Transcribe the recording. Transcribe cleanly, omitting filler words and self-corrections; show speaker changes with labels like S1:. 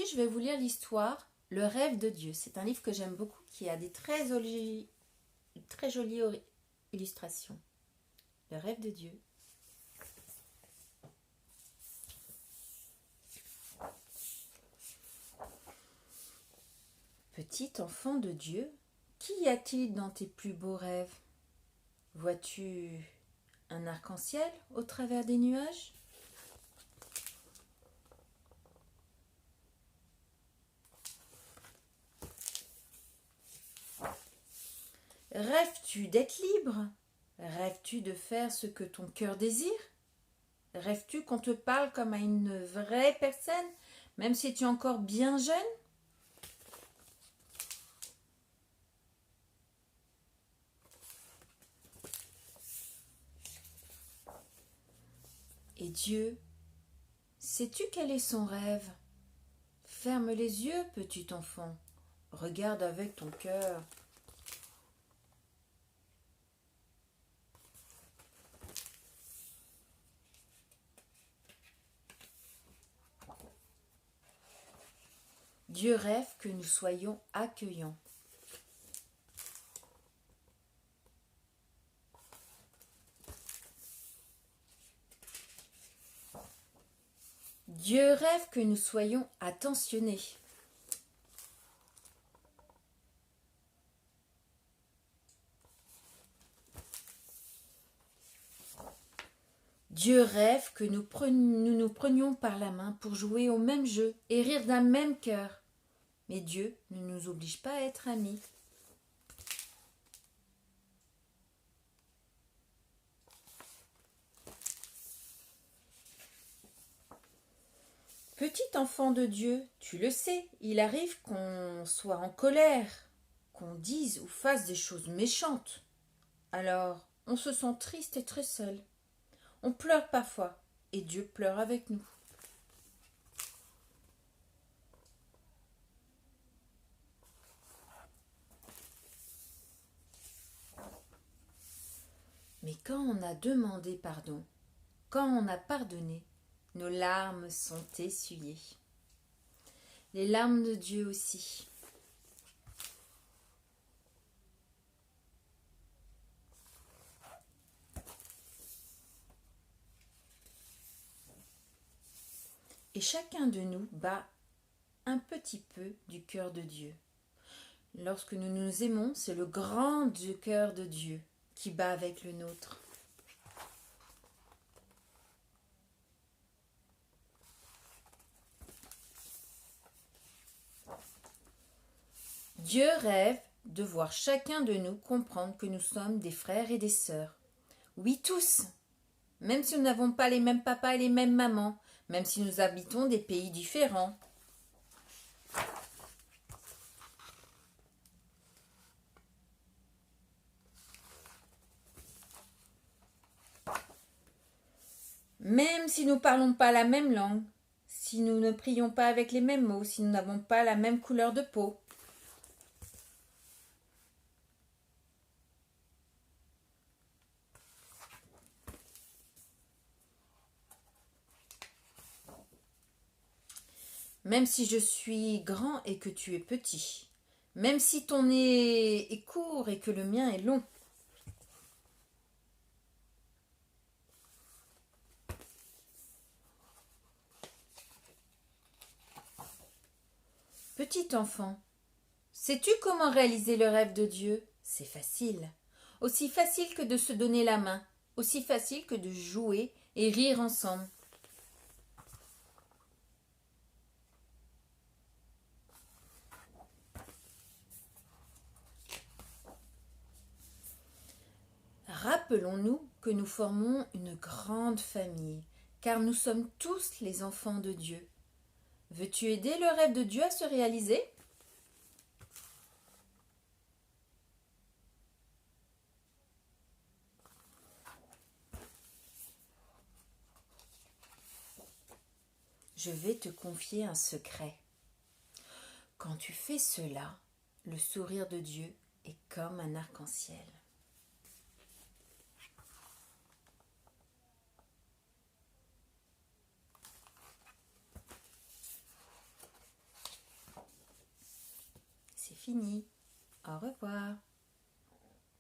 S1: Aujourd'hui, je vais vous lire l'histoire Le rêve de Dieu. C'est un livre que j'aime beaucoup, qui a des très jolies illustrations. Le rêve de Dieu. Petit enfant de Dieu, qu'y a-t-il dans tes plus beaux rêves? Vois-tu un arc-en-ciel au travers des nuages? Rêves-tu d'être libre? Rêves-tu de faire ce que ton cœur désire? Rêves-tu qu'on te parle comme à une vraie personne, même si tu es encore bien jeune? Et Dieu, sais-tu quel est son rêve? Ferme les yeux, petit enfant. Regarde avec ton cœur. Dieu rêve que nous soyons accueillants. Dieu rêve que nous soyons attentionnés. Dieu rêve que nous nous prenions par la main pour jouer au même jeu et rire d'un même cœur. Mais Dieu ne nous oblige pas à être amis. Petit enfant de Dieu, tu le sais, il arrive qu'on soit en colère, qu'on dise ou fasse des choses méchantes. Alors, on se sent triste et très seul. On pleure parfois, et Dieu pleure avec nous. Mais quand on a demandé pardon, quand on a pardonné, nos larmes sont essuyées. Les larmes de Dieu aussi. Et chacun de nous bat un petit peu du cœur de Dieu. Lorsque nous nous aimons, c'est le grand cœur de Dieu qui bat avec le nôtre. Dieu rêve de voir chacun de nous comprendre que nous sommes des frères et des sœurs. Oui, tous, même si nous n'avons pas les mêmes papas et les mêmes mamans, même si nous habitons des pays différents. Même si nous ne parlons pas la même langue, si nous ne prions pas avec les mêmes mots, si nous n'avons pas la même couleur de peau. Même si je suis grand et que tu es petit. Même si ton nez est court et que le mien est long. Petit enfant, sais-tu comment réaliser le rêve de Dieu? C'est facile. Aussi facile que de se donner la main. Aussi facile que de jouer et rire ensemble. Rappelons-nous que nous formons une grande famille, car nous sommes tous les enfants de Dieu. Veux-tu aider le rêve de Dieu à se réaliser? Je vais te confier un secret. Quand tu fais cela, le sourire de Dieu est comme un arc-en-ciel. fini. Au revoir.